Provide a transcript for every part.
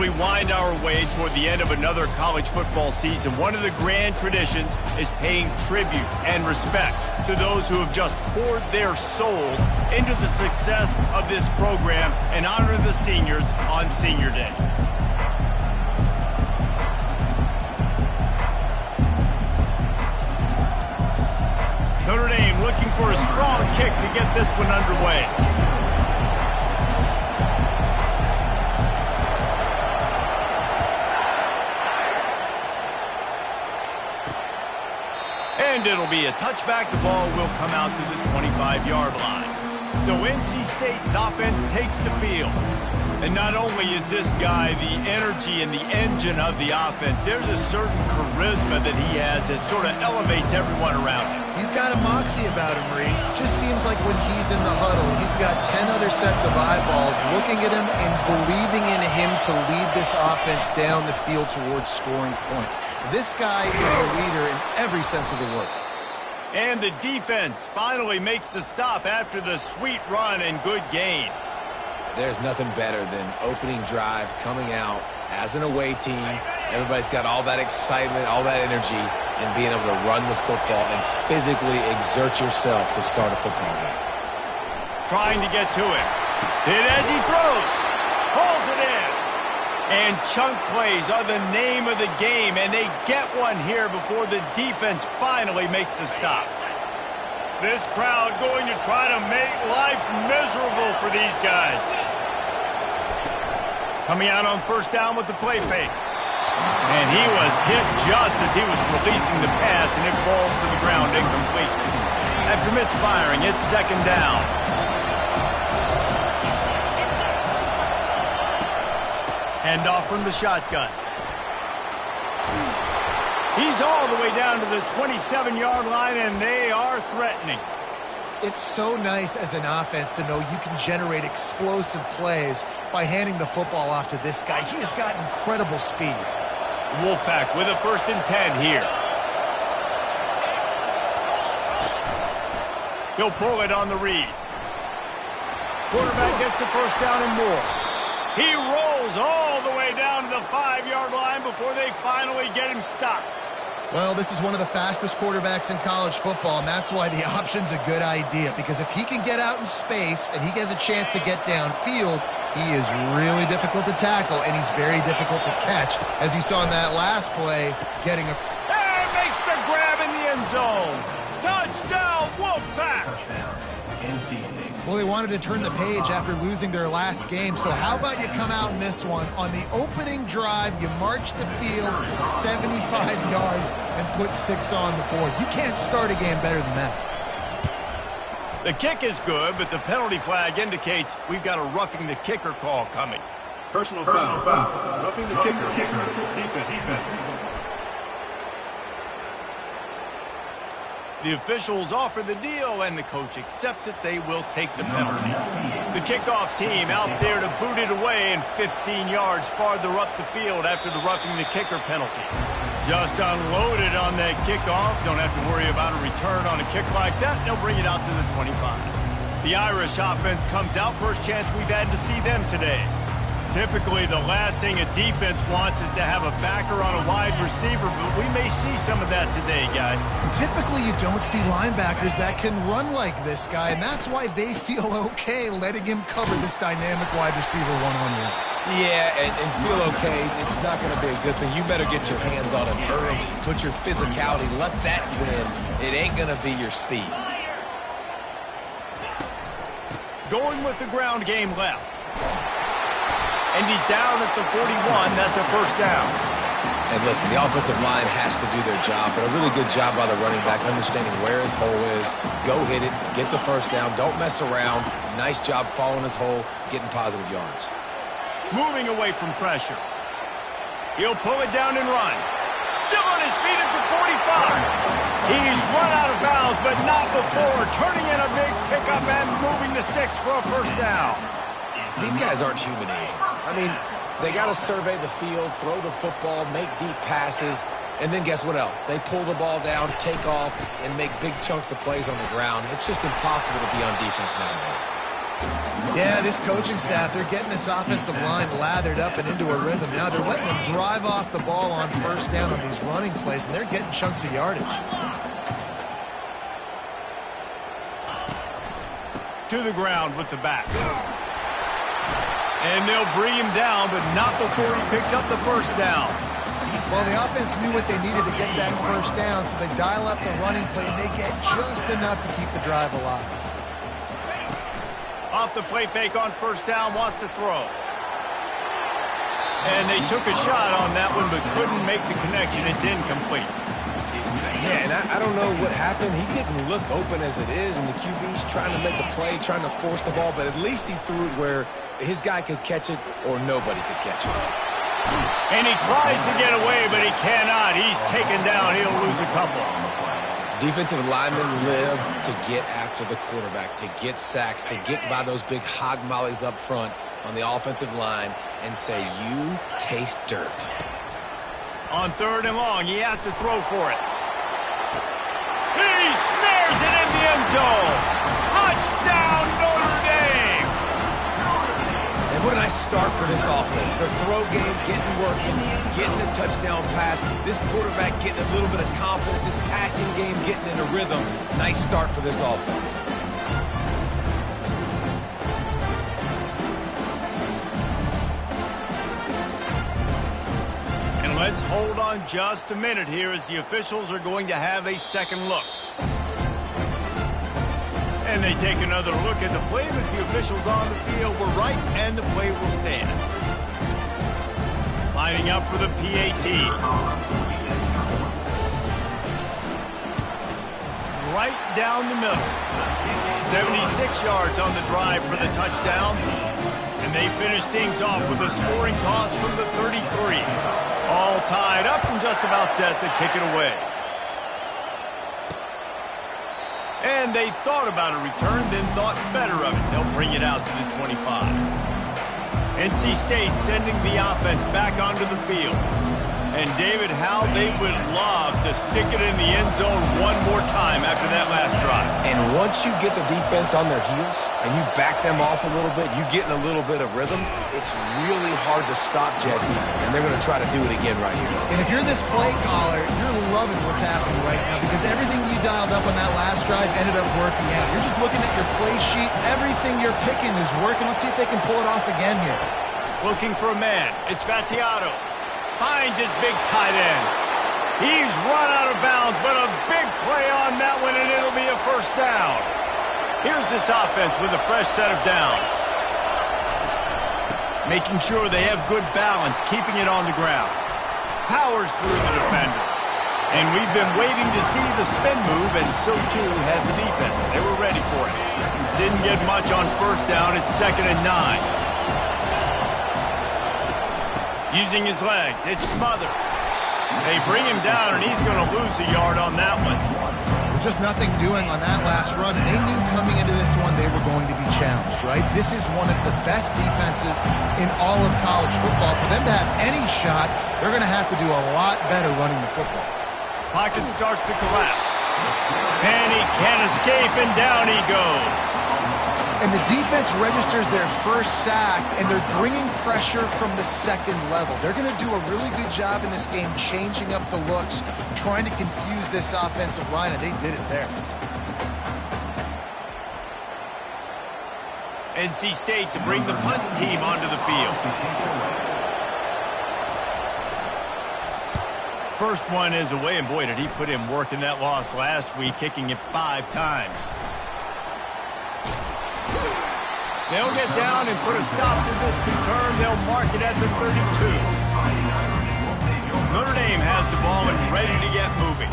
we wind our way toward the end of another college football season, one of the grand traditions is paying tribute and respect to those who have just poured their souls into the success of this program and honor the seniors on Senior Day. Notre Dame looking for a strong kick to get this one underway. And it'll be a touchback. The ball will come out to the 25-yard line. So NC State's offense takes the field. And not only is this guy the energy and the engine of the offense, there's a certain charisma that he has that sort of elevates everyone around him. He's got a moxie about him, Reese. Just seems like when he's in the huddle, he's got 10 other sets of eyeballs looking at him and believing in him to lead this offense down the field towards scoring points. This guy is a leader in every sense of the word. And the defense finally makes the stop after the sweet run and good gain. There's nothing better than opening drive, coming out as an away team. Everybody's got all that excitement, all that energy, and being able to run the football and physically exert yourself to start a football game. Trying to get to it. Hit as he throws. Pulls it in. And chunk plays are the name of the game, and they get one here before the defense finally makes the stop. This crowd going to try to make life miserable for these guys. Coming out on first down with the play fake. And he was hit just as he was releasing the pass, and it falls to the ground incomplete. After misfiring, it's second down. Handoff from the shotgun. He's all the way down to the 27-yard line, and they are threatening. It's so nice as an offense to know you can generate explosive plays by handing the football off to this guy. He has got incredible speed. Wolfpack with a 1st and 10 here. He'll pull it on the read. Quarterback gets the first down and more. He rolls all the way down to the 5-yard line before they finally get him stopped. Well, this is one of the fastest quarterbacks in college football, and that's why the option's a good idea, because if he can get out in space and he gets a chance to get downfield, he is really difficult to tackle, and he's very difficult to catch, as you saw in that last play, getting a... And makes the grab in the end zone. Touchdown, Wolfpack! Touchdown, NC State. Well, they wanted to turn the page after losing their last game, so how about you come out in this one? On the opening drive, you march the field 75 yards and put 6 on the board. You can't start a game better than that. The kick is good, but the penalty flag indicates we've got a roughing the kicker call coming. Personal foul. Roughing the kicker. Defense. The officials offer the deal, and the coach accepts it. They will take the penalty. The kickoff team out there to boot it away and 15 yards farther up the field after the roughing the kicker penalty. Just unloaded on that kickoff. Don't have to worry about a return on a kick like that. They'll bring it out to the 25. The Irish offense comes out. First chance we've had to see them today. Typically, the last thing a defense wants is to have a backer on a wide receiver, but we may see some of that today, guys. Typically, you don't see linebackers that can run like this guy, and that's why they feel okay letting him cover this dynamic wide receiver one-on-one. Yeah, and feel okay. It's not going to be a good thing. You better get your hands on him early. Put your physicality. Let that win. It ain't going to be your speed. Going with the ground game left. And he's down at the 41. That's a first down. And listen, the offensive line has to do their job, but a really good job by the running back, understanding where his hole is. Go hit it, get the first down, don't mess around. Nice job following his hole, getting positive yards. Moving away from pressure. He'll pull it down and run. Still on his feet at the 45. He's run out of bounds, but not before. Turning in a big pickup and moving the sticks for a first down. These guys aren't human either. I mean, they got to survey the field, throw the football, make deep passes, and then guess what else? They pull the ball down, take off, and make big chunks of plays on the ground. It's just impossible to be on defense nowadays. Yeah, this coaching staff, they're getting this offensive line lathered up and into a rhythm. Now they're letting them drive off the ball on first down on these running plays, and they're getting chunks of yardage. To the ground with the back. And they'll bring him down, but not before he picks up the first down. Well, the offense knew what they needed to get that first down, so they dial up the running play, and they get just enough to keep the drive alive. Off the play fake on first down, wants to throw. And they took a shot on that one, but couldn't make the connection. It's incomplete. Yeah, and I don't know what happened. He didn't look open as it is, and the QB's trying to make a play, trying to force the ball, but at least he threw it where his guy could catch it or nobody could catch it. And he tries to get away, but he cannot. He's taken down. He'll lose a couple. Defensive linemen live to get after the quarterback, to get sacks, to get by those big hog mollies up front on the offensive line and say, you taste dirt. On 3rd and long, he has to throw for it. He snares it in the end zone. Touchdown, Notre Dame. And what a nice start for this offense. The throw game getting working, getting the touchdown pass. This quarterback getting a little bit of confidence. His passing game getting in a rhythm. Nice start for this offense. And let's hold on just a minute here as the officials are going to have a second look. And they take another look at the play, but the officials on the field were right, and the play will stand. Lining up for the PAT. Right down the middle. 76 yards on the drive for the touchdown. And they finish things off with a scoring toss from the 33. All tied up and just about set to kick it away. And they thought about a return, then thought better of it. They'll bring it out to the 25. NC State sending the offense back onto the field. And David, how they would love to stick it in the end zone one more time after that last drive. And once you get the defense on their heels and you back them off a little bit, you get in a little bit of rhythm, it's really hard to stop, Jesse, and they're going to try to do it again right here. And if you're this play caller, you're loving what's happening right now because everything you dialed up on that last drive ended up working out. You're just looking at your play sheet. Everything you're picking is working. Let's see if they can pull it off again here. Looking for a man. It's Vattiato. Finds his big tight end. He's run out of bounds, but a big play on that one, and it'll be a first down. Here's this offense with a fresh set of downs. Making sure they have good balance, keeping it on the ground. Powers through the defender. And we've been waiting to see the spin move, and so too had the defense. They were ready for it. Didn't get much on first down. It's 2nd and 9. Using his legs, it's Smothers. They bring him down, and he's going to lose a yard on that one. Just nothing doing on that last run, and they knew coming into this one they were going to be challenged, right? This is one of the best defenses in all of college football. For them to have any shot, they're going to have to do a lot better running the football. Pocket starts to collapse. And he can't escape, and down he goes. And the defense registers their first sack, and they're bringing pressure from the second level. They're going to do a really good job in this game changing up the looks, trying to confuse this offensive line, and they did it there. NC State to bring the punt team onto the field. First one is away, and boy, did he put in work in that loss last week, kicking it 5 times. They'll get down and put a stop to this return. They'll mark it at the 32. Notre Dame has the ball and ready to get moving.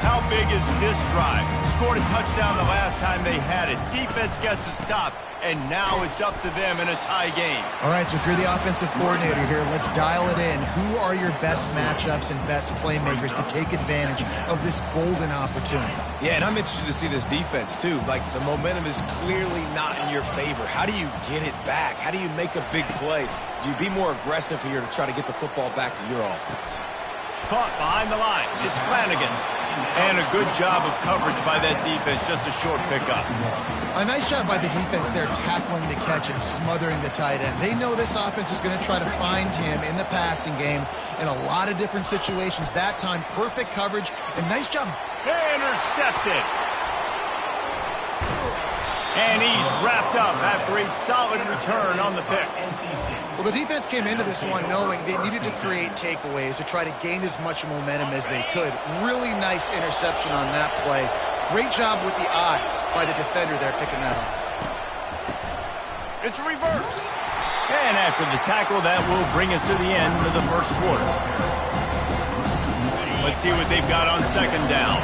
How big is this drive? Scored a touchdown the last time they had it. Defense gets a stop, and now it's up to them in a tie game. All right, so if you're the offensive coordinator here, let's dial it in. Who are your best matchups and best playmakers to take advantage of this golden opportunity? Yeah, and I'm interested to see this defense, too. Like, the momentum is clearly not in your favor. How do you get it back? How do you make a big play? Do you be more aggressive here to try to get the football back to your offense? Caught behind the line. It's Flanagan. And a good job of coverage by that defense. Just a short pickup. A nice job by the defense there tackling the catch and smothering the tight end. They know this offense is going to try to find him in the passing game in a lot of different situations. That time, perfect coverage and nice job. Intercepted. And he's wrapped up after a solid return on the pick. Well, the defense came into this one knowing they needed to create takeaways to try to gain as much momentum as they could. Really nice interception on that play. Great job with the eyes by the defender there picking that off. It's a reverse. And after the tackle, that will bring us to the end of the first quarter. Let's see what they've got on second down.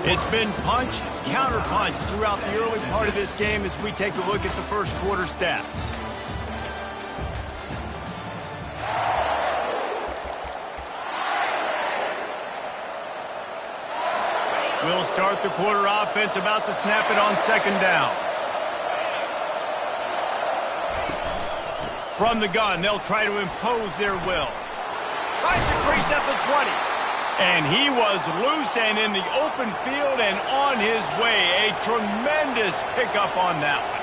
It's been punch, counter-punch throughout the early part of this game as we take a look at the first quarter stats. We'll start the quarter offense about to snap it on second down. From the gun, they'll try to impose their will. Finds a crease at the 20. And he was loose and in the open field and on his way. A tremendous pickup on that one.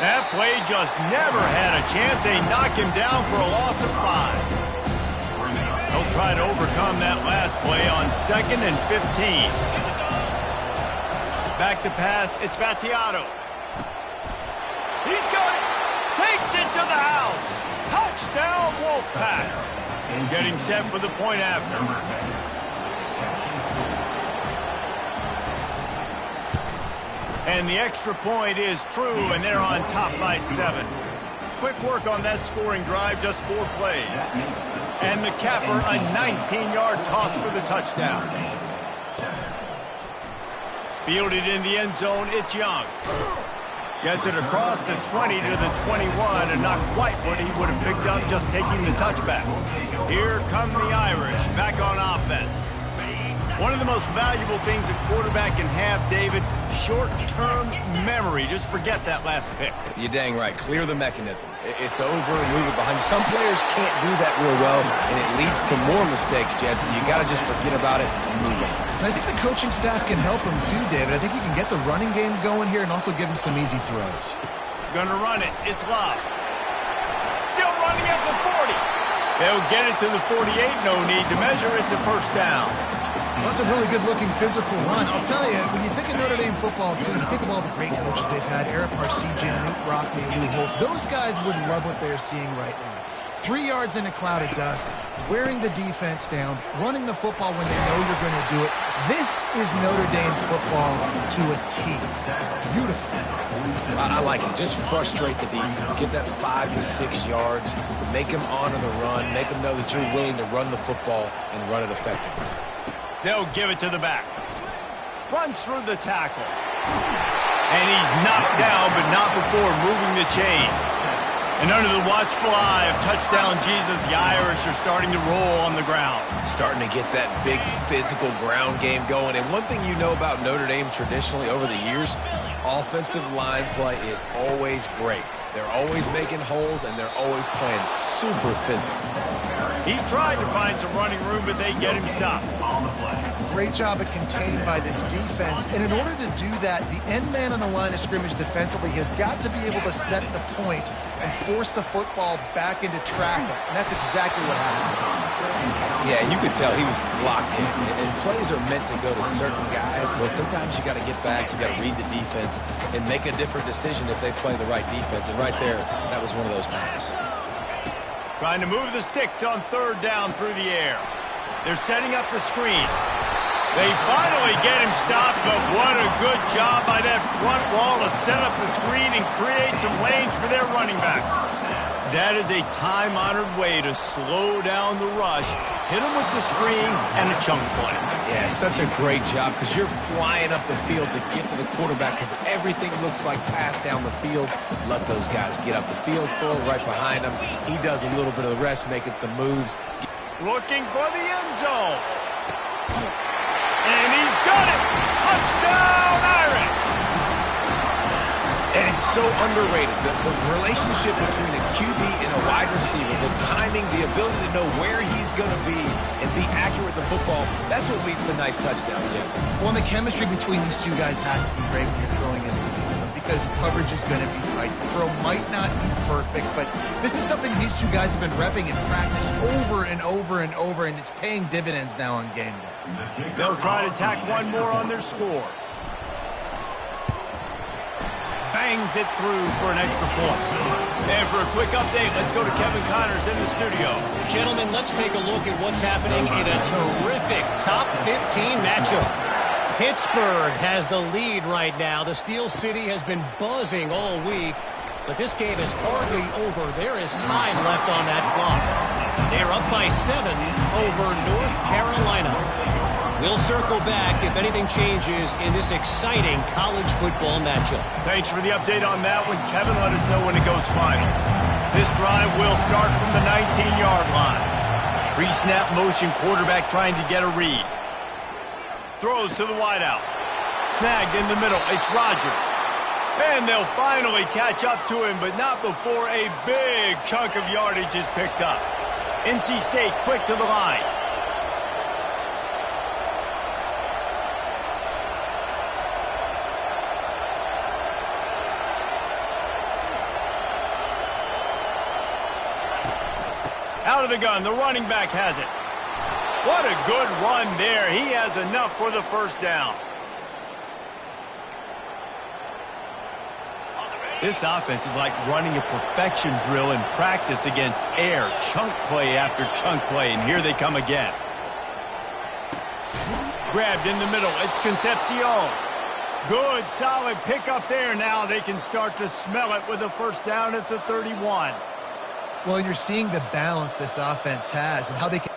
That play just never had a chance. They knock him down for a loss of 5. They'll try to overcome that last play on 2nd and 15. Back to pass, it's Vattiato. He's got it. Takes it to the house. Touchdown, Wolfpack. Getting set for the point after. And the extra point is true, and they're on top by 7. Quick work on that scoring drive, just 4 plays. And the capper, a 19-yard toss for the touchdown. Fielded in the end zone, it's Young. Gets it across the 20 to the 21, and not quite what he would have picked up just taking the touchback. Here come the Irish, back on offense. One of the most valuable things a quarterback can have, David, short-term memory. Just forget that last pick. You're dang right. Clear the mechanism. It's over and move it behind you. Some players can't do that real well, and it leads to more mistakes, Jesse. You got to just forget about it and move on. And I think the coaching staff can help him too, David. I think you can get the running game going here and also give him some easy throws. Gonna run it. It's Love. Still running at the 40. They'll get it to the 48. No need to measure. It's a first down. Well, that's a really good-looking physical run. I'll tell you, when you think of Notre Dame football, too, you think of all the great coaches they've had, Eric Parsegian, Newt Rockne, Lou Holtz. Those guys would love what they're seeing right now. 3 yards in a cloud of dust, wearing the defense down, running the football when they know you're going to do it. This is Notre Dame football to a T. Beautiful. I like it. Just frustrate the defense. Get that 5 to 6 yards. Make them honor the run. Make them know that you're willing to run the football and run it effectively. They'll give it to the back. Runs through the tackle. And he's knocked down, but not before moving the chains. And under the watchful eye of touchdown Jesus, the Irish are starting to roll on the ground. Starting to get that big physical ground game going. And one thing you know about Notre Dame traditionally over the years, offensive line play is always great. They're always making holes, and they're always playing super physical. He tried to find some running room, but they get him stopped. Great job of contained by this defense. And in order to do that, the end man on the line of scrimmage defensively has got to be able to set the point and force the football back into traffic. And that's exactly what happened. Yeah, you could tell he was locked in. And plays are meant to go to certain guys, but sometimes you got to get back, you got to read the defense, and make a different decision if they play the right defense. And right there, that was one of those times. Trying to move the sticks on third down through the air. They're setting up the screen. They finally get him stopped, but what a good job by that front wall to set up the screen and create some lanes for their running back. That is a time-honored way to slow down the rush Hit him with the screen and a chunk play. Yeah, such a great job because you're flying up the field to get to the quarterback because everything looks like pass down the field. Let those guys get up the field, throw it right behind him. He does a little bit of the rest, making some moves. Looking for the end zone. And he's got it. Touchdown, Irish. And it's so underrated. The relationship between a QB and a wide receiver, the timing, the ability to know where he's going to be and be accurate with the football, that's what leads to nice touchdowns, Jesse. Well, and the chemistry between these two guys has to be great when you're throwing in the end zone because coverage is going to be tight. The throw might not be perfect, but this is something these two guys have been repping in practice over and over and over, and it's paying dividends now on game day. They'll try to tack one more on their score. Bangs it through for an extra point. And for a quick update, let's go to Kevin Connors in the studio. Gentlemen, let's take a look at what's happening in a terrific top 15 matchup. Pittsburgh has the lead right now. The Steel City has been buzzing all week, but this game is hardly over. There is time left on that clock. They're up by 7 over North Carolina. We'll circle back if anything changes in this exciting college football matchup. Thanks for the update on that one, Kevin. Let us know when it goes final. This drive will start from the 19-yard line. Pre-snap motion, quarterback trying to get a read. Throws to the wideout. Snagged in the middle. It's Rodgers. And they'll finally catch up to him, but not before a big chunk of yardage is picked up. NC State quick to the line. Out of the gun, the running back has it. What a good run there. He has enough for the first down. This offense is like running a perfection drill in practice against air. Chunk play after chunk play, and here they come again. Grabbed in the middle. It's Concepcion. Good, solid pickup there. Now they can start to smell it with a first down at the 31. Well, and you're seeing the balance this offense has and how they can.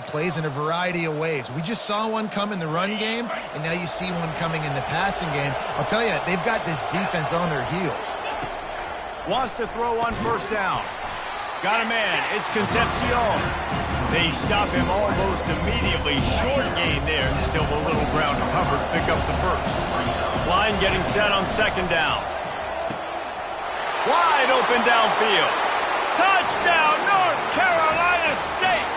Plays in a variety of ways. We just saw one come in the run game, and now you see one coming in the passing game. I'll tell you, they've got this defense on their heels. Wants to throw on first down. Got a man. It's Concepcion. They stop him almost immediately. Short gain there. Still a little ground to cover to pick up the first. Line getting set on second down. Wide open downfield. Touchdown, North Carolina State.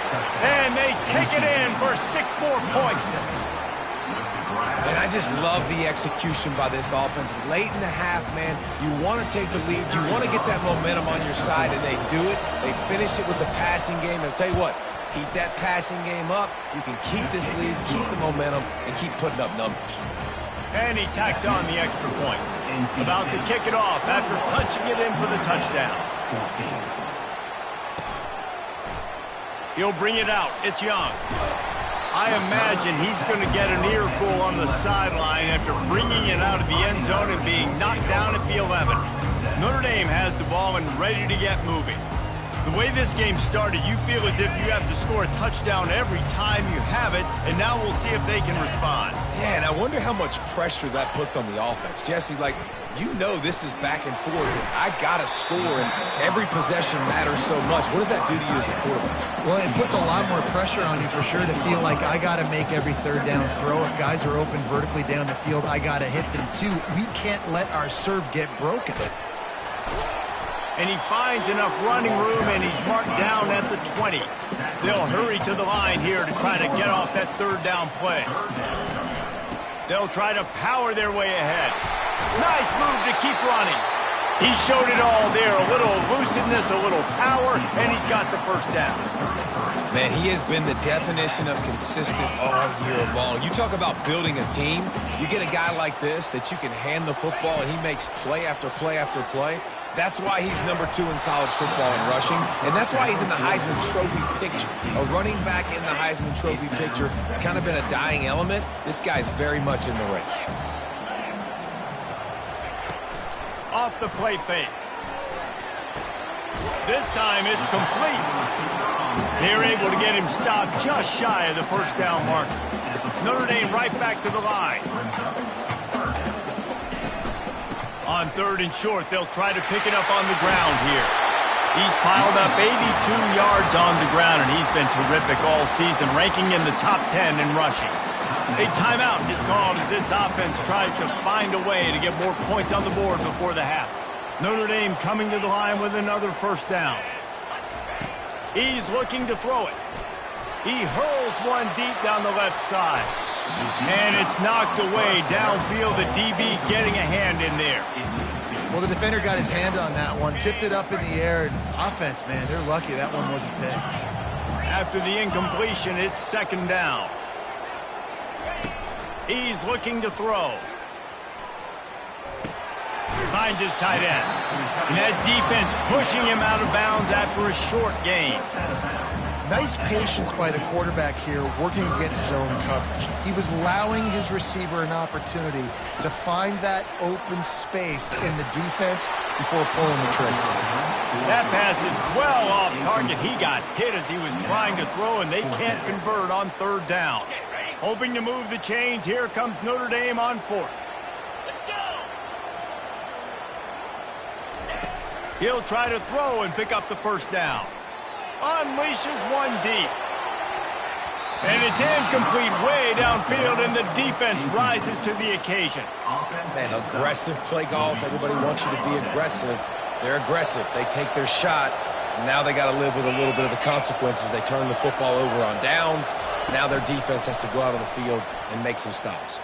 And they take it in for 6 more points. And I just love the execution by this offense. Late in the half, man, you want to take the lead. You want to get that momentum on your side, and they do it. They finish it with the passing game. And I'll tell you what, keep that passing game up. You can keep this lead, keep the momentum, and keep putting up numbers. And he tacks on the extra point. About to kick it off after punching it in for the touchdown. He'll bring it out. It's Young. I imagine he's going to get an earful on the sideline after bringing it out of the end zone and being knocked down at the 11. Notre Dame has the ball and ready to get moving. The way this game started, you feel as if you have to score a touchdown every time you have it, and now we'll see if they can respond. Yeah, and I wonder how much pressure that puts on the offense. Jesse, like, you know this is back and forth, and I got to score, and every possession matters so much. What does that do to you as a quarterback? Well, it puts a lot more pressure on you for sure to feel like I got to make every third down throw. If guys are open vertically down the field, I got to hit them too. We can't let our serve get broken. And he finds enough running room, and he's marked down at the 20. They'll hurry to the line here to try to get off that third down play. They'll try to power their way ahead. Nice move to keep running. He showed it all there, a little elusiveness, a little power, and he's got the first down. Man, he has been the definition of consistent all year long. You talk about building a team, you get a guy like this that you can hand the football and he makes play after play after play. That's why he's number 2 in college football in rushing, and that's why he's in the Heisman Trophy picture. A running back in the Heisman Trophy picture. It's kind of been a dying element. This guy's very much in the race. Off the play fake. This time it's complete. They're able to get him stopped just shy of the first down marker. Notre Dame right back to the line. On 3rd and short, they'll try to pick it up on the ground here. He's piled up 82 yards on the ground, and he's been terrific all season, ranking in the top 10 in rushing. A timeout is called as this offense tries to find a way to get more points on the board before the half. Notre Dame coming to the line with another first down. He's looking to throw it. He hurls one deep down the left side. And it's knocked away downfield. The DB getting a hand in there. Well, the defender got his hand on that one, tipped it up in the air. And offense, man, they're lucky that one wasn't picked. After the incompletion, it's 2nd down. He's looking to throw. Finds his tight end. And that defense pushing him out of bounds after a short gain. Nice patience by the quarterback here working against zone coverage. He was allowing his receiver an opportunity to find that open space in the defense before pulling the trigger. That pass is well off target. He got hit as he was trying to throw, and they can't convert on 3rd down. Hoping to move the chains, here comes Notre Dame on 4th. He'll try to throw and pick up the first down. Unleashes one deep. And it's incomplete way downfield, and the defense rises to the occasion. Man, aggressive play calls. Everybody wants you to be aggressive. They're aggressive. They take their shot. Now they got to live with a little bit of the consequences. They turn the football over on downs. Now their defense has to go out on the field and make some stops.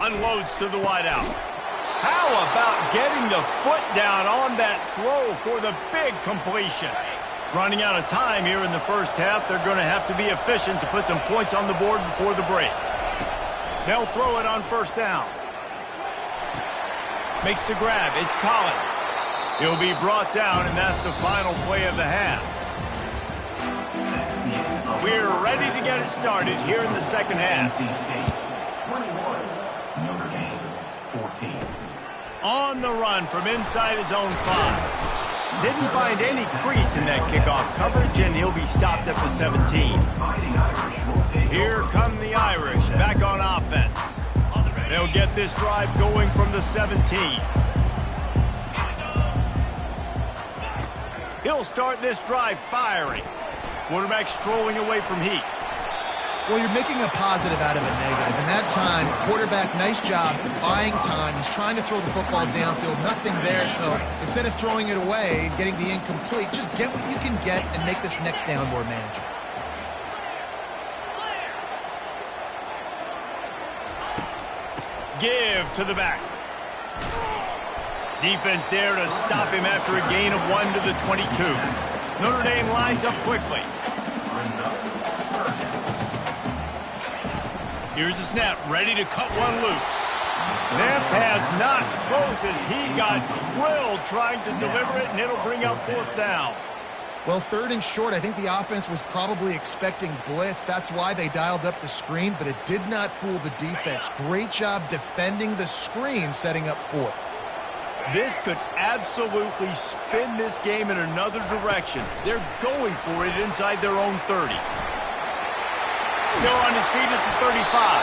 Unloads to the wideout. How about getting the foot down on that throw for the big completion? Running out of time here in the first half. They're going to have to be efficient to put some points on the board before the break. They'll throw it on 1st down. Makes the grab. It's Collins. He'll be brought down, and that's the final play of the half. We're ready to get it started here in the 2nd half. 21, Notre Dame, 14. On the run from inside his own 5. Didn't find any crease in that kickoff coverage, and he'll be stopped at the 17. Here come the Irish back on offense. They'll get this drive going from the 17. He'll start this drive firing. Quarterback strolling away from heat. Well, you're making a positive out of a negative. And that time, quarterback, nice job buying time. He's trying to throw the football downfield. Nothing there. So instead of throwing it away and getting the incomplete, just get what you can get and make this next down more manageable. Give to the back. Defense there to stop him after a gain of 1 to the 22. Notre Dame lines up quickly. Here's the snap, ready to cut one loose. That pass not close as he got drilled trying to deliver it, and it'll bring up 4th down. Well, 3rd and short, I think the offense was probably expecting blitz. That's why they dialed up the screen, but it did not fool the defense. Great job defending the screen, setting up 4th. This could absolutely spin this game in another direction. They're going for it inside their own 30. Still on his feet at the 35.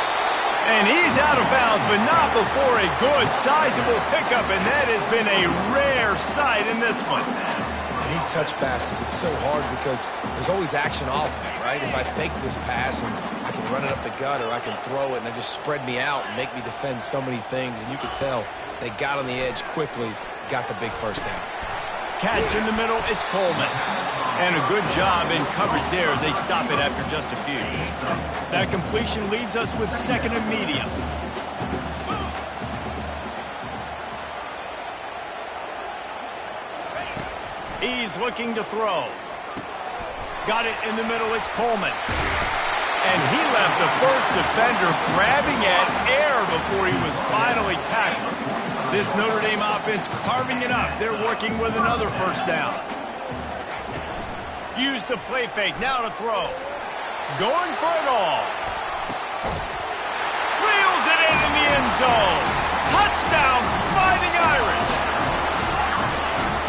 And he's out of bounds, but not before a good, sizable pickup, and that has been a rare sight in this one. And these touch passes, it's so hard because there's always action off of it, right? If I fake this pass and I can run it up the gut, or I can throw it and they just spread me out and make me defend so many things, and you could tell they got on the edge quickly, got the big first down. catch in the middle. It's Coleman. And a good job in coverage there as they stop it after just a few. That completion leaves us with 2nd and medium. He's looking to throw. Got it in the middle. It's Coleman. And he left the first defender grabbing at air before he was finally tackled. This Notre Dame offense carving it up. They're working with another first down. Use the play fake. Now to throw. Going for it all. Wheels it in the end zone. Touchdown, Fighting Irish.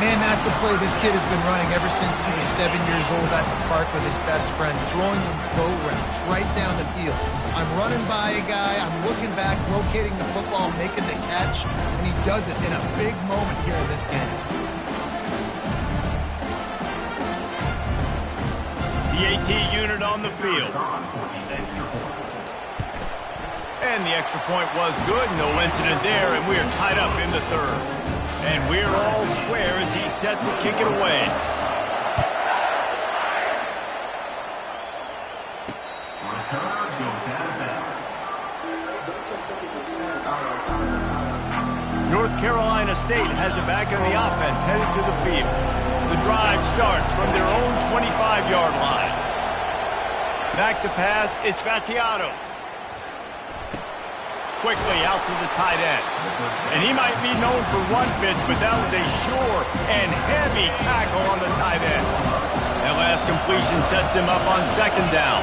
Man, that's a play this kid has been running ever since he was 7 years old at the park with his best friend, throwing them bow routes right down the field. I'm running by a guy, I'm looking back, locating the football, making the catch, and he does it in a big moment here in this game. The AT unit on the field. And the extra point was good, no incident there, and we are tied up in the 3rd. And we're all square as he's set to kick it away. Return goes out of bounds. North Carolina State has it back on the offense, headed to the field. The drive starts from their own 25-yard line. Back to pass, it's Vattiato. Quickly out to the tight end. And he might be known for run fits, but that was a sure and heavy tackle on the tight end. That last completion sets him up on 2nd down.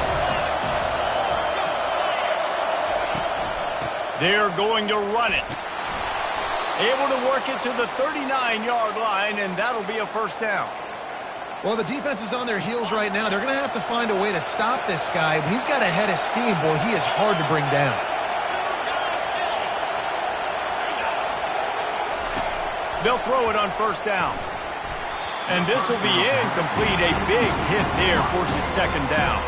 They're going to run it. Able to work it to the 39-yard line, and that'll be a first down. Well, the defense is on their heels right now. They're going to have to find a way to stop this guy. When he's got a head of steam, boy, he is hard to bring down. They'll throw it on 1st down. And this will be incomplete. A big hit there forces 2nd down.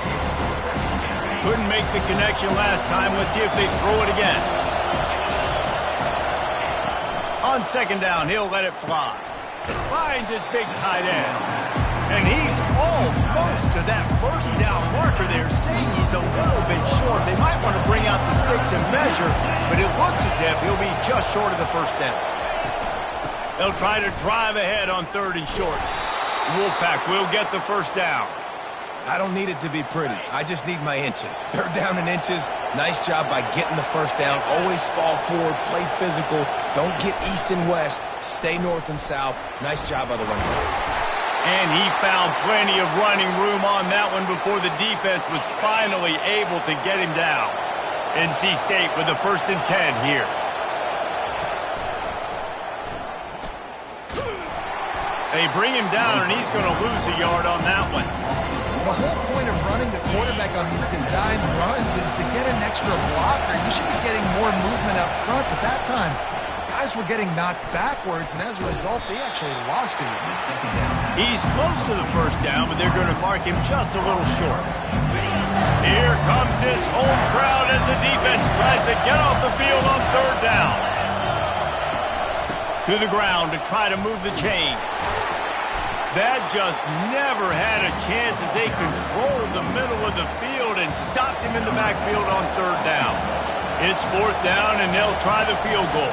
Couldn't make the connection last time. Let's see if they throw it again. On 2nd down, he'll let it fly. Finds his big tight end. And he's almost to that 1st down marker there, saying he's a little bit short. They might want to bring out the sticks and measure, but it looks as if he'll be just short of the 1st down. They'll try to drive ahead on 3rd and short. Wolfpack will get the 1st down. I don't need it to be pretty. I just need my inches. 3rd down in inches. Nice job by getting the 1st down. Always fall forward, play physical. Don't get east and west. Stay north and south. Nice job by the running back. And he found plenty of running room on that one before the defense was finally able to get him down. NC State with the 1st and 10 here. They bring him down, and he's going to lose a yard on that one. The whole point of running the quarterback on these design runs is to get an extra blocker. You should be getting more movement up front, but that time, guys were getting knocked backwards, and as a result, they actually lost him. He's close to the 1st down, but they're going to mark him just a little short. Here comes his home crowd as the defense tries to get off the field on 3rd down. To the ground to try to move the chains. That just never had a chance as they controlled the middle of the field and stopped him in the backfield on 3rd down. It's 4th down, and they'll try the field goal.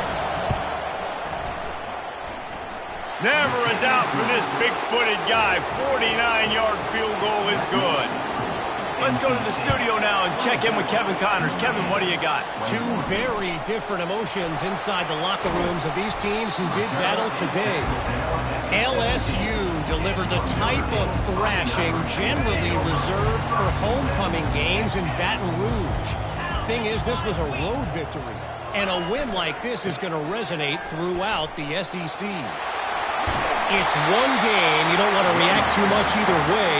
Never a doubt for this big-footed guy. 49-yard field goal is good. Let's go to the studio now and check in with Kevin Connors. Kevin, what do you got? Two very different emotions inside the locker rooms of these teams who did battle today. LSU delivered the type of thrashing generally reserved for homecoming games in Baton Rouge. Thing is, this was a road victory, and a win like this is going to resonate throughout the SEC. It's one game. You don't want to react too much either way,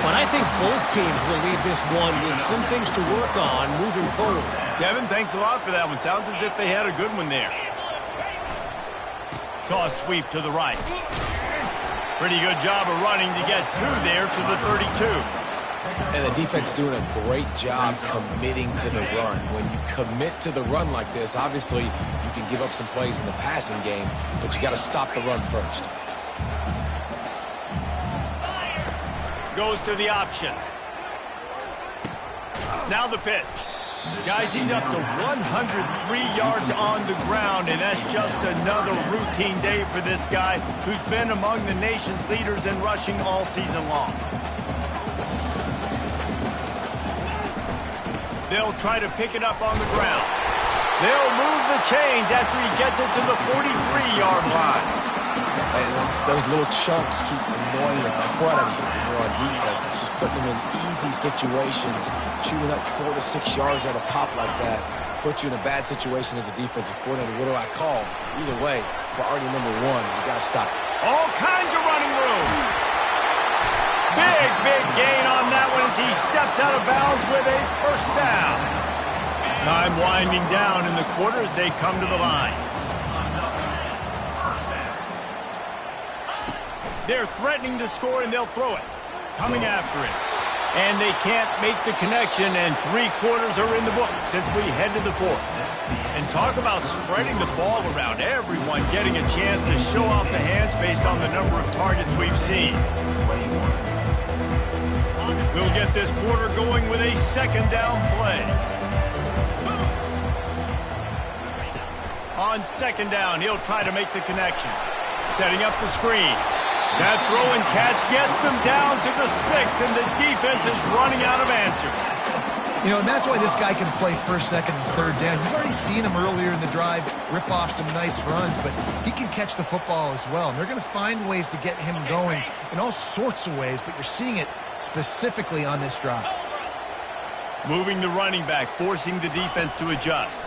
but I think both teams will leave this one with some things to work on moving forward. Kevin, thanks a lot for that one. Sounds as if they had a good one there. Toss sweep to the right. Pretty good job of running to get through there to the 32. And the defense doing a great job committing to the run. When you commit to the run like this, obviously you can give up some plays in the passing game, but you got to stop the run first. Goes to the option. Now the pitch. Guys, he's up to 103 yards on the ground, and that's just another routine day for this guy who's been among the nation's leaders in rushing all season long. They'll try to pick it up on the ground. They'll move the chains after he gets it to the 43-yard line. Hey, those little chunks keep annoying the crud out of you when you're on defense. It's just putting them in easy situations, chewing up 4 to 6 yards at a pop like that. Puts you in a bad situation as a defensive coordinator. What do I call? Either way, priority number one, you got to stop it. All kinds of running room. Big gain on that one as he steps out of bounds with a first down. Time winding down in the quarter as they come to the line. They're threatening to score, and they'll throw it. Coming after it. And they can't make the connection, and 3 quarters are in the book as we head to the 4th. And talk about spreading the ball around. Everyone getting a chance to show off the hands based on the number of targets we've seen. We'll get this quarter going with a second down play. On second down, he'll try to make the connection. Setting up the screen. That throw and catch gets them down to the 6, and the defense is running out of answers. You know, and that's why this guy can play first, second, and third down. You've already seen him earlier in the drive rip off some nice runs, but he can catch the football as well. And they're going to find ways to get him going in all sorts of ways, but you're seeing it specifically on this drive. Moving the running back, forcing the defense to adjust.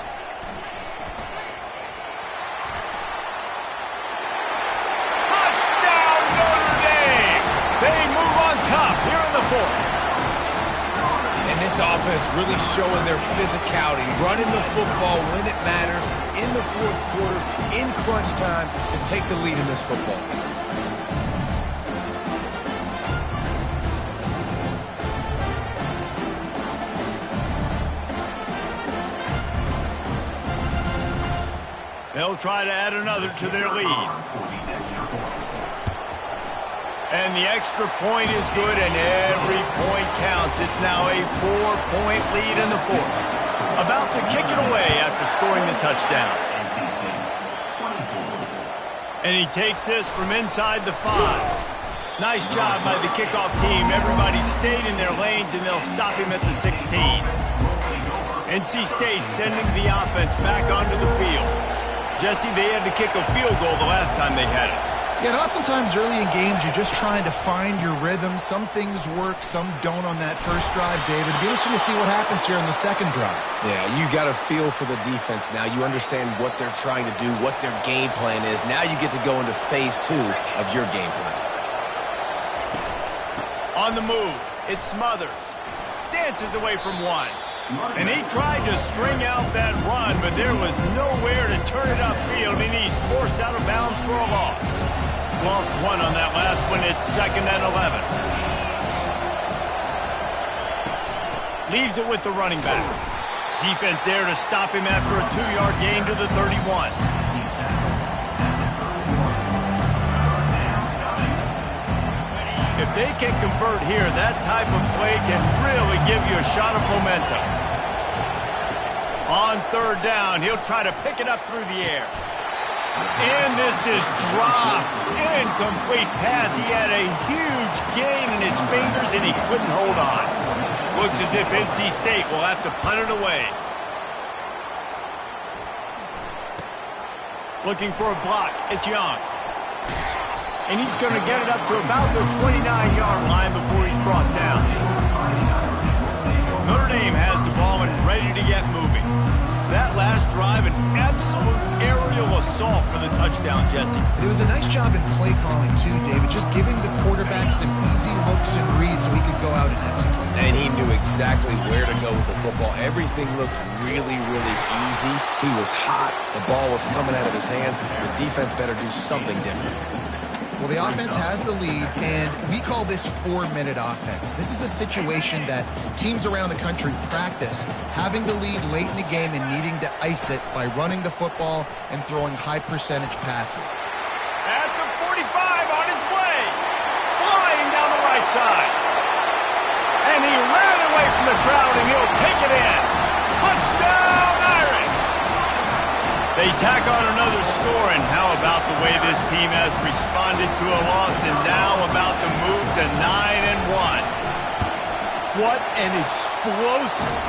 They move on top here in the 4th. And this offense really showing their physicality, running the football when it matters, in the 4th quarter, in crunch time, to take the lead in this football game. They'll try to add another to their lead. And the extra point is good, and every point counts. It's now a 4-point lead in the 4th. About to kick it away after scoring the touchdown. And he takes this from inside the 5. Nice job by the kickoff team. Everybody stayed in their lanes, and they'll stop him at the 16. NC State sending the offense back onto the field. Jesse, they had to kick a field goal the last time they had it. Yeah, and oftentimes early in games, you're just trying to find your rhythm. Some things work, some don't on that first drive, David. It'll be interesting to see what happens here in the second drive. Yeah, you got a feel for the defense now. You understand what they're trying to do, what their game plan is. Now you get to go into phase 2 of your game plan. On the move, it Smothers. Dances away from one. And he tried to string out that run, but there was nowhere to turn it upfield, and he's forced out of bounds for a loss. Lost 1 on that last one. It's 2nd and 11. Leaves it with the running back. Defense there to stop him after a 2-yard gain to the 31. If they can convert here, that type of play can really give you a shot of momentum. On third down, he'll try to pick it up through the air. And this is dropped. Incomplete pass. He had a huge gain in his fingers, and he couldn't hold on. Looks as if NC State will have to punt it away. Looking for a block. It's Young. And he's going to get it up to about the 29-yard line before he's brought down. Notre Dame has the ball and ready to get moving. That last drive, an absolute aerial assault for the touchdown, Jesse. It was a nice job in play calling, too, David, just giving the quarterback some easy looks and reads so he could go out and execute. And he knew exactly where to go with the football. Everything looked really, really easy. He was hot. The ball was coming out of his hands. The defense better do something different. Well, the offense has the lead, and we call this 4-minute offense. This is a situation that teams around the country practice, having the lead late in the game and needing to ice it by running the football and throwing high-percentage passes. At the 45, on his way. Flying down the right side. And he ran away from the crowd, and he'll take it in. Touchdown, Irish! They tack on another score, and how about the way this team has responded to a loss and now about to move to 9-1. What an explosive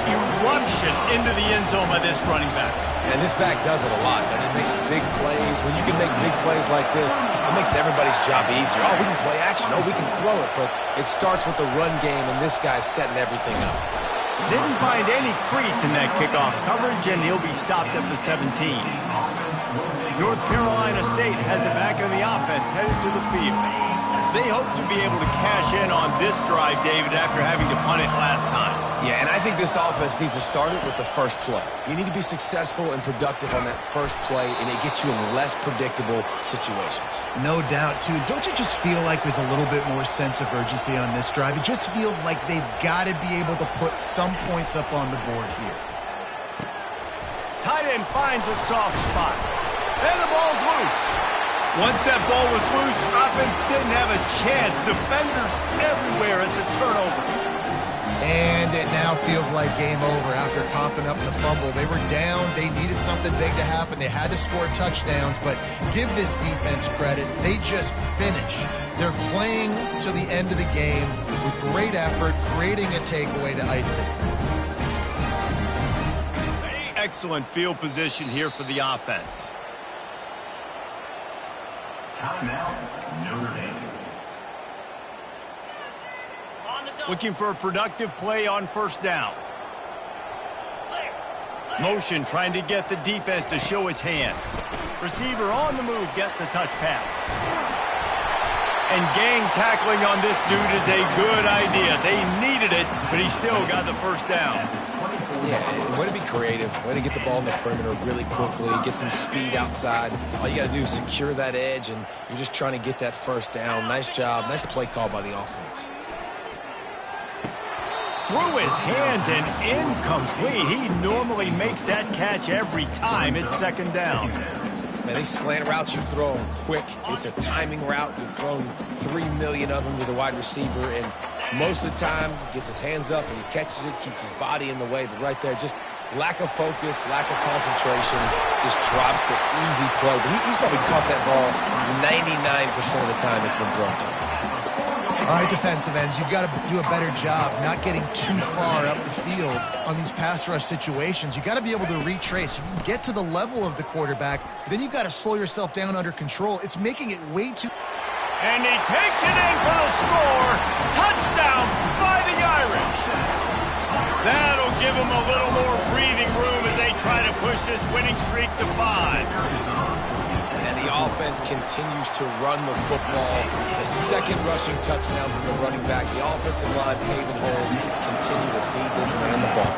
eruption into the end zone by this running back. And this back does it a lot. And it makes big plays. When you can make big plays like this, it makes everybody's job easier. Oh, we can play action. Oh, we can throw it. But it starts with the run game, and this guy's setting everything up. Didn't find any crease in that kickoff coverage, and he'll be stopped at the 17. North Carolina State has it back on the offense, headed to the field. They hope to be able to cash in on this drive, David, after having to punt it last time. Yeah, and I think this offense needs to start it with the first play. You need to be successful and productive on that first play, and it gets you in less predictable situations. No doubt, too. Don't you just feel like there's a little bit more sense of urgency on this drive? It just feels like they've got to be able to put some points up on the board here. Tight end finds a soft spot. And the ball's loose. Once that ball was loose, offense didn't have a chance. Defenders everywhere. It's a turnover. And it now feels like game over after coughing up the fumble. They were down. They needed something big to happen. They had to score touchdowns, but give this defense credit. They just finish. They're playing to the end of the game with great effort, creating a takeaway to ice this thing. Excellent field position here for the offense. Timeout, Notre Dame. Looking for a productive play on first down. Motion trying to get the defense to show his hand. Receiver on the move gets the touch pass. And gang tackling on this dude is a good idea. They needed it, but he still got the first down. Yeah, way to be creative. Way to get the ball in the perimeter really quickly. Get some speed outside. All you got to do is secure that edge, and you're just trying to get that first down. Nice job. Nice play call by the offense. Through his hands and incomplete. He normally makes that catch every time. It's second down. Man, these slant routes you throw them quick. It's a timing route. You've thrown 3 million of them to the wide receiver, and most of the time he gets his hands up and he catches it, keeps his body in the way. But right there, just lack of focus, lack of concentration, just drops the easy play. He's probably caught that ball 99% of the time it's been thrown to him. All right, defensive ends, you've got to do a better job not getting too far up the field on these pass rush situations. You've got to be able to retrace. You can get to the level of the quarterback, but then you've got to slow yourself down under control. It's making it way too... And he takes it in for the score. Touchdown by the Irish. That'll give him a little more breathing room as they try to push this winning streak to 5. And the offense continues to run the football. The second rushing touchdown from the running back. The offensive line paving holes. Continue to feed this man the ball.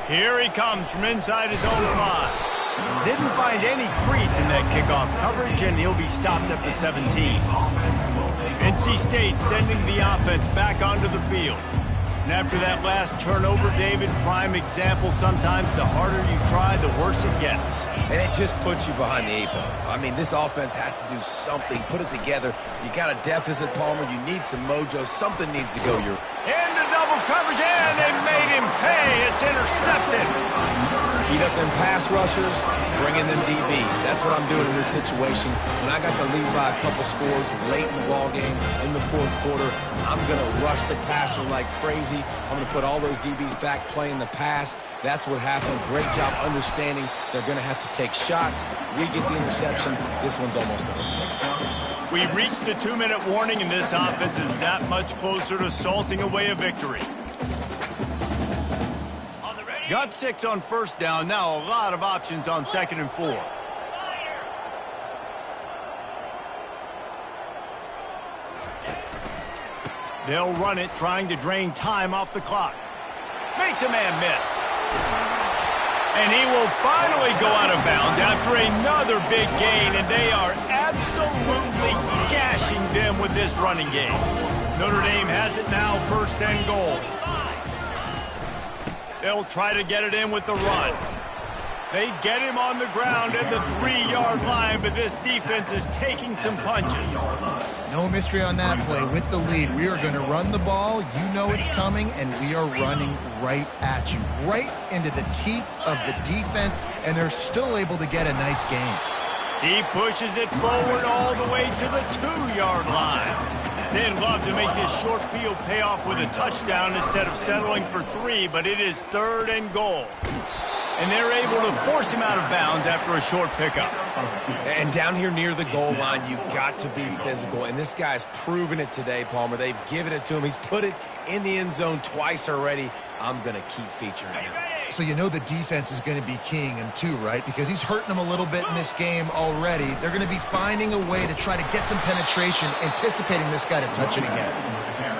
Here he comes from inside his own 5. Didn't find any crease in that kickoff coverage, and he'll be stopped at the 17. NC State sending the offense back onto the field. And after that last turnover, David, prime example, sometimes the harder you try, the worse it gets. And it just puts you behind the 8 ball. I mean, this offense has to do something. Put it together. You got a deficit, Palmer. You need some mojo. Something needs to go your... Into double coverage, and they made him pay. It's intercepted. Heat up them pass rushers, bring in them DBs. That's what I'm doing in this situation. When I got to lead by a couple scores late in the ball game, in the fourth quarter, I'm going to rush the passer like crazy. I'm going to put all those DBs back playing the pass. That's what happened. Great job understanding they're going to have to take shots. We get the interception. This one's almost over. We reached the 2-minute warning, and this offense is that much closer to salting away a victory. Got 6 on first down. Now a lot of options on 2nd and 4. They'll run it, trying to drain time off the clock. Makes a man miss. And he will finally go out of bounds after another big gain, and they are absolutely gashing them with this running game. Notre Dame has it now, 1st and goal. They'll try to get it in with the run. They get him on the ground at the 3-yard line, but this defense is taking some punches. No mystery on that play. With the lead, we are going to run the ball. You know it's coming, and we are running right at you, right into the teeth of the defense, and they're still able to get a nice gain. He pushes it forward all the way to the 2-yard line. They'd love to make this short field pay off with a touchdown instead of settling for 3, but it is 3rd and goal. And they're able to force him out of bounds after a short pickup. And down here near the goal line, you've got to be physical. And this guy's proven it today, Palmer. They've given it to him. He's put it in the end zone twice already. I'm going to keep featuring him. So you know the defense is going to be keying him too, right? Because he's hurting them a little bit in this game already. They're going to be finding a way to try to get some penetration, anticipating this guy to touch it again.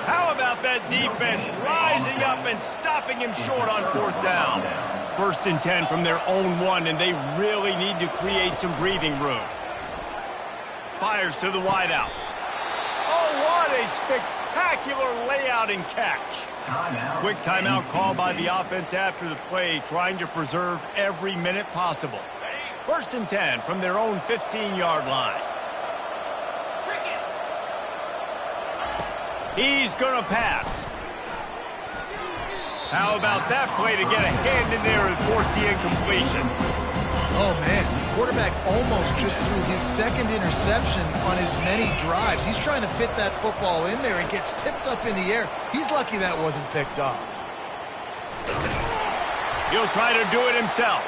How about that defense rising up and stopping him short on 4th down? 1st and 10 from their own 1, and they really need to create some breathing room. Fires to the wideout. Oh, what a spectacular layout and catch. Quick timeout call by the offense after the play, trying to preserve every minute possible. 1st and 10 from their own 15-yard line. He's going to pass. How about that play to get a hand in there and force the incompletion? Oh, man. Quarterback almost just threw his 2nd interception on as many drives. He's trying to fit that football in there. It gets tipped up in the air. He's lucky that wasn't picked off. He'll try to do it himself.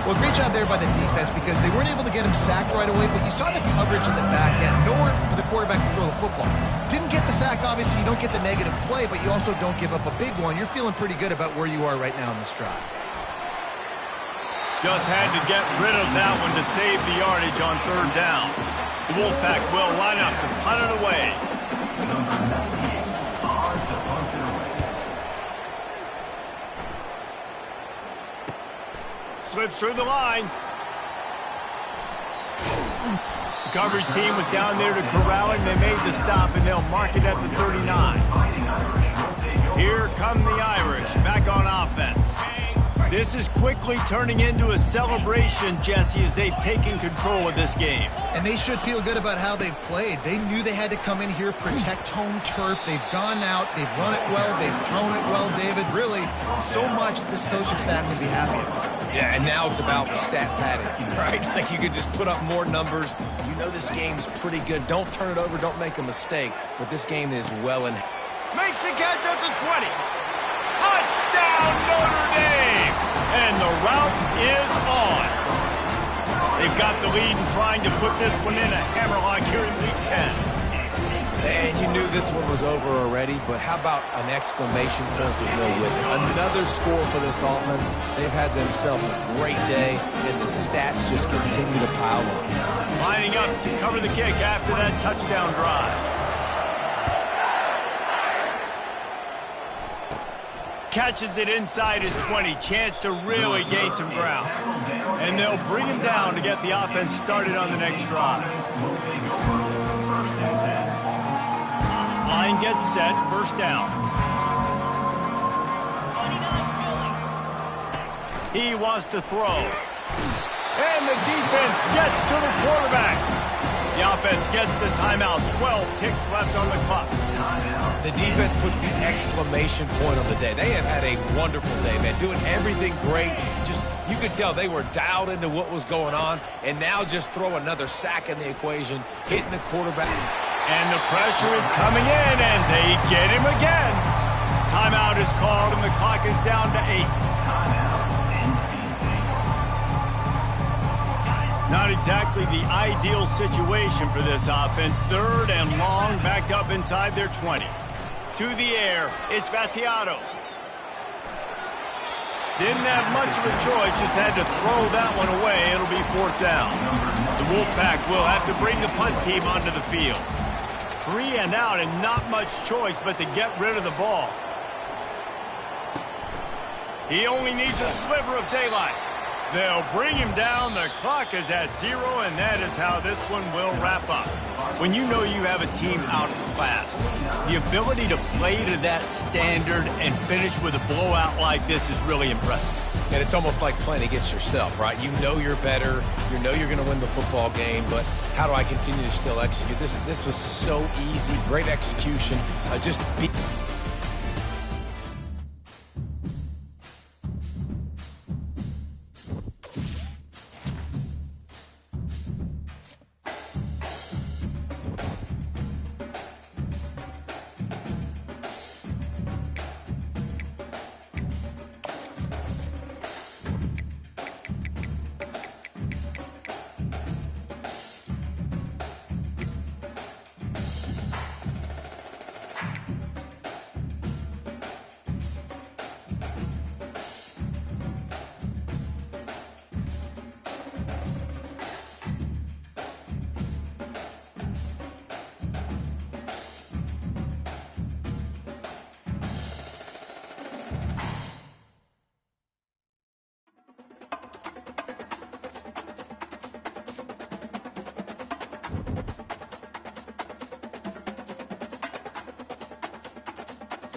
Well, great job there by the defense because they weren't able to get him sacked right away, but you saw the coverage in the back end. Nowhere for the quarterback to throw the football. Didn't get the sack, obviously. You don't get the negative play, but you also don't give up a big one. You're feeling pretty good about where you are right now in this drive. Just had to get rid of that one to save the yardage on 3rd down. The Wolfpack will line up to punt it away. Slips through the line. The coverage team was down there to corral him. They made the stop, and they'll mark it at the 39. Here come the Irish, back on offense. This is quickly turning into a celebration, Jesse, as they've taken control of this game. And they should feel good about how they've played. They knew they had to come in here, protect home turf. They've gone out, they've run it well, they've thrown it well, David. Really, so much this coaching staff can be happy about. Yeah, and now it's about stat padding, right? Like you could just put up more numbers. You know this game's pretty good. Don't turn it over, don't make a mistake. But this game is well in. Makes the catch at the 20. Touchdown, Notre Dame! And the route is on. They've got the lead and trying to put this one in a hammerlock here in Week 10. And you knew this one was over already, but how about an exclamation point to go with it? Another score for this offense. They've had themselves a great day, and the stats just continue to pile on. Lining up to cover the kick after that touchdown drive. Catches it inside his 20. Chance to really gain some ground. And they'll bring him down to get the offense started on the next drive. Line gets set. 1st down. He wants to throw. And the defense gets to the quarterback. The offense gets the timeout. 12 ticks left on the clock. The defense puts the exclamation point on the day. They have had a wonderful day, man. Doing everything great. Just, you could tell they were dialed into what was going on. And now just throw another sack in the equation, hitting the quarterback. And the pressure is coming in, and they get him again. Timeout is called, and the clock is down to 8. Not exactly the ideal situation for this offense. 3rd and long, backed up inside their 20. To the air, it's Battiato. Didn't have much of a choice, just had to throw that one away. It'll be 4th down. The Wolfpack will have to bring the punt team onto the field. 3 and out, and not much choice but to get rid of the ball. He only needs a sliver of daylight. They'll bring him down. The clock is at 0, and that is how this one will wrap up. when you know you have a team outclassed. The ability to play to that standard and finish with a blowout like this is really impressive. And it's almost like playing against yourself, right? You know you're better. You know you're going to win the football game, but how do I continue to still execute? This was so easy. Great execution. Just beat